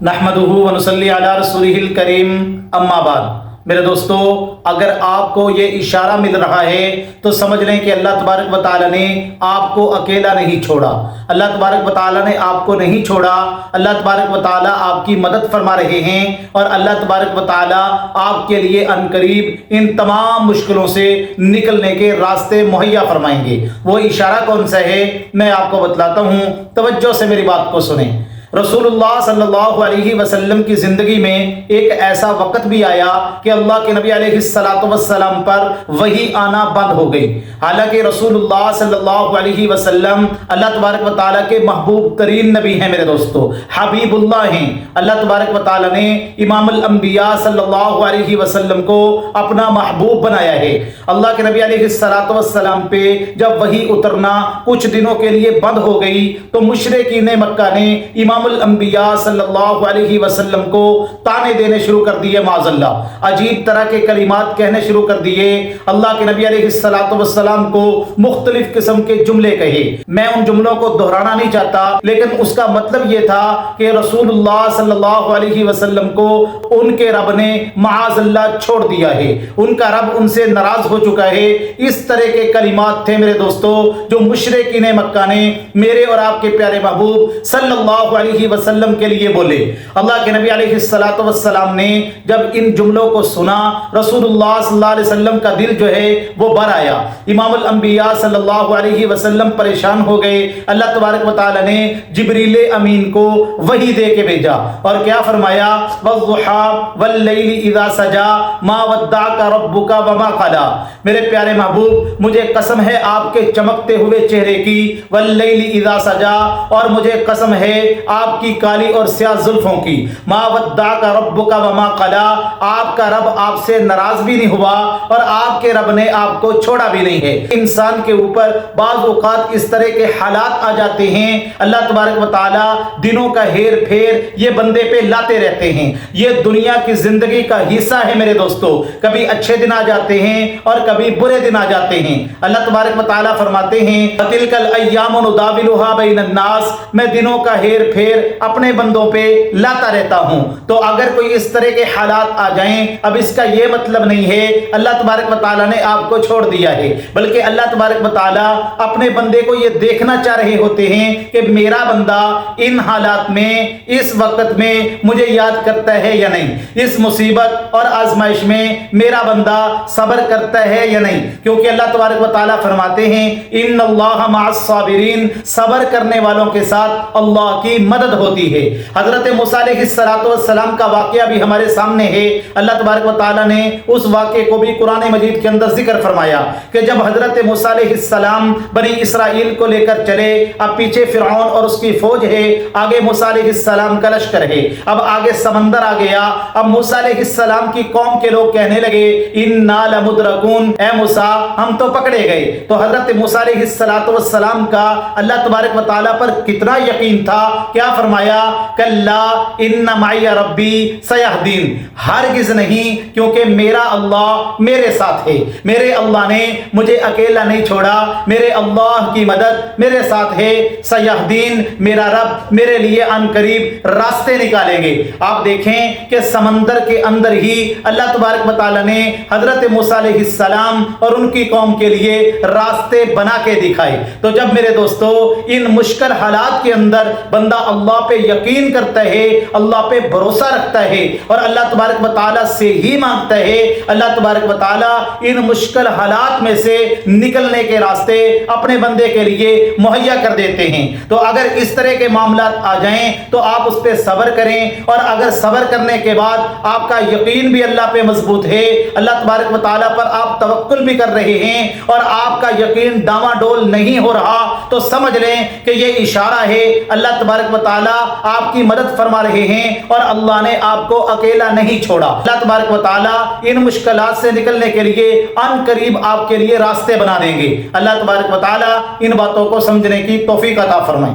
نحمدہ ونصلی علی رسولہ الکریم اما بعد۔ میرے دوستو، اگر آپ کو یہ اشارہ مل رہا ہے تو سمجھ لیں کہ اللہ تبارک و تعالیٰ نے آپ کو اکیلا نہیں چھوڑا۔ اللہ تبارک و تعالیٰ نے آپ کو نہیں چھوڑا۔ اللہ تبارک و تعالیٰ آپ کی مدد فرما رہے ہیں اور اللہ تبارک و تعالیٰ آپ کے لیے عنقریب ان تمام مشکلوں سے نکلنے کے راستے مہیا فرمائیں گے۔ وہ اشارہ کون سا ہے میں آپ کو بتلاتا ہوں، توجہ سے میری بات کو سنیں۔ رسول اللہ صلی اللہ علیہ وسلم کی زندگی میں ایک ایسا وقت بھی آیا کہ اللہ کے نبی علیہ السلام پر وحی آنا بند ہو گئی۔ حالانکہ رسول اللہ صلی اللہ علیہ وسلم اللہ تبارک و تعالیٰ کے محبوب ترین نبی ہیں میرے دوستو، حبیب اللہ ہیں۔ اللہ تبارک و تعالیٰ نے امام الانبیاء صلی اللہ علیہ وسلم کو اپنا محبوب بنایا ہے۔ اللہ کے نبی علیہ السلام پہ جب وحی اترنا کچھ دنوں کے لیے بند ہو گئی تو مشرکین مکہ نے امام الانبیاء صلی اللہ علیہ وسلم کو تانے دینے شروع کر دیے، معاذ اللہ، عجیب طرح کے کلمات کہنے شروع کر دیے۔ اللہ کے نبی علیہ السلام کو مختلف قسم کے جملے کہے۔ میں ان جملوں کو دہرانا نہیں چاہتا، لیکن اس کا مطلب یہ تھا کہ رسول اللہ صلی اللہ علیہ وسلم کو ان کے رب نے معاذ اللہ چھوڑ دیا ہے، ان کا رب ان سے ناراض ہو چکا ہے۔ اس طرح کے کلمات تھے میرے دوستو جو مشرکین مکہ نے میرے اور آپ کے پیارے محبوب صلی اللہ علیہ وسلم کے لیے بولے۔ اللہ کے نبی علیہ السلام نے جب ان جملوں کو سنا، رسول اللہ صلی اللہ علیہ وسلم کا دل جو ہے وہ بھر آیا۔ امام الانبیاء صلی اللہ علیہ وسلم پریشان ہو گئے۔ اللہ تبارک و تعالی نے جبریل امین کو وحی دے کے بھیجا اور کیا فرمایا؟ والضحى واللیل اذا سجا ما ودعک ربک وما قلی۔ میرے پیارے محبوب، مجھے قسم ہے آپ کے چمکتے ہوئے چہرے کی، واللیل اذا سجا، اور مجھے قسم ہے آپ کی کالی اور سیاہ زلفوں کی، ما ودعک ربک وما قلی، آپ کا رب آپ سے ناراض بھی نہیں ہوا اور آپ کے رب نے آپ کو چھوڑا بھی نہیں ہے۔ انسان کے اوپر بعض اوقات اس طرح کے حالات آ جاتے ہیں، اللہ تبارک و تعالی دنوں کا ہیر پھیر یہ بندے پہ لاتے رہتے ہیں۔ یہ دنیا کی زندگی کا حصہ ہے میرے دوستو، کبھی اچھے دن آ جاتے ہیں اور کبھی برے دن آ جاتے ہیں۔ اللہ تبارک و تعالی فرماتے ہیں وَتِلْكَ الْأَيَّامُ نُدَاوِلُهَا بَيْنَ النَّاسِ، میں دنوں کا ہیر پھیر اپنے بندوں پہ لاتا رہتا ہوں۔ تو اگر کوئی اس طرح کے حالات آ جائیں، اب اس کا یہ مطلب نہیں ہے اللہ تبارک و تعالیٰ نے آپ کو چھوڑ دیا ہے، بلکہ اللہ تبارک و تعالیٰ اپنے بندے کو یہ دیکھنا چاہ رہے ہوتے ہیں کہ میرا بندہ ان حالات میں اس وقت میں مجھے یاد کرتا ہے یا نہیں، اس مصیبت اور آزمائش میں میرا بندہ صبر کرتا ہے یا نہیں، کیونکہ اللہ تبارک و تعالیٰ فرماتے ہیں ان اللہ مع الصابرین، صبر کرنے والوں کے ساتھ اللہ کی مدد ہوتی ہے۔ حضرت موسیٰ علیہ السلام کا واقعہ بھی ہمارے سامنے ہے۔ اللہ تبارک و تعالیٰ نے اس واقعے کو بھی قرآن مجید کے اندر ذکر فرمایا کہ جب حضرت موسیٰ علیہ السلام بنی اسرائیل کو لے کر چلے، اب پیچھے فرعون اور اس کی فوج ہے، آگے موسیٰ علیہ السلام کا لشکر ہے، اب آگے سمندر آ گیا۔ اب موسیٰ علیہ السلام کی قوم کے لوگ کہنے لگے انا لمدرکون، اے موسیٰ ہم تو پکڑے گئے۔ تو حضرت موسیٰ علیہ السلام کا اللہ تبارک و تعالیٰ پر کتنا یقین تھا، کیا فرمایا؟ کلا ان معی ربی سیہدین، ہرگز نہیں، کیونکہ میرا اللہ میرے ساتھ ہے، میرے اللہ نے مجھے اکیلا نہیں چھوڑا، میرے اللہ کی مدد میرے ساتھ ہے، سیہدین، میرا رب میرے لیے عنقریب راستے نکالیں گے۔ آپ دیکھیں کہ سمندر کے اندر ہی اللہ تبارک و تعالی نے حضرت موسیٰ علیہ السلام اور ان کی قوم کے لیے راستے بنا کے دکھائے۔ تو جب میرے دوستو ان مشکل حالات کے اندر بندہ اللہ پہ یقین کرتا ہے، اللہ پہ بھروسہ رکھتا ہے اور اللہ تبارک و تعالیٰ سے ہی مانگتا ہے، اللہ تبارک و تعالیٰ ان مشکل حالات میں سے نکلنے کے راستے اپنے بندے کے لیے مہیا کر دیتے ہیں۔ تو اگر اس طرح کے معاملات آ جائیں تو آپ اس پہ صبر کریں، اور اگر صبر کرنے کے بعد آپ کا یقین بھی اللہ پہ مضبوط ہے، اللہ تبارک و تعالیٰ پر آپ توکل بھی کر رہے ہیں اور آپ کا یقین ڈاواں ڈول نہیں ہو رہا، تو سمجھ لیں کہ یہ اشارہ ہے اللہ تبارک و تعالیٰ آپ کی مدد فرما رہے ہیں اور اللہ نے آپ کو اکیلا نہیں چھوڑا۔ اللہ تبارک و تعالیٰ ان مشکلات سے نکلنے کے لیے ان قریب آپ کے لیے راستے بنا دیں گے۔ اللہ تبارک و تعالیٰ ان باتوں کو سمجھنے کی توفیق عطا فرمائے۔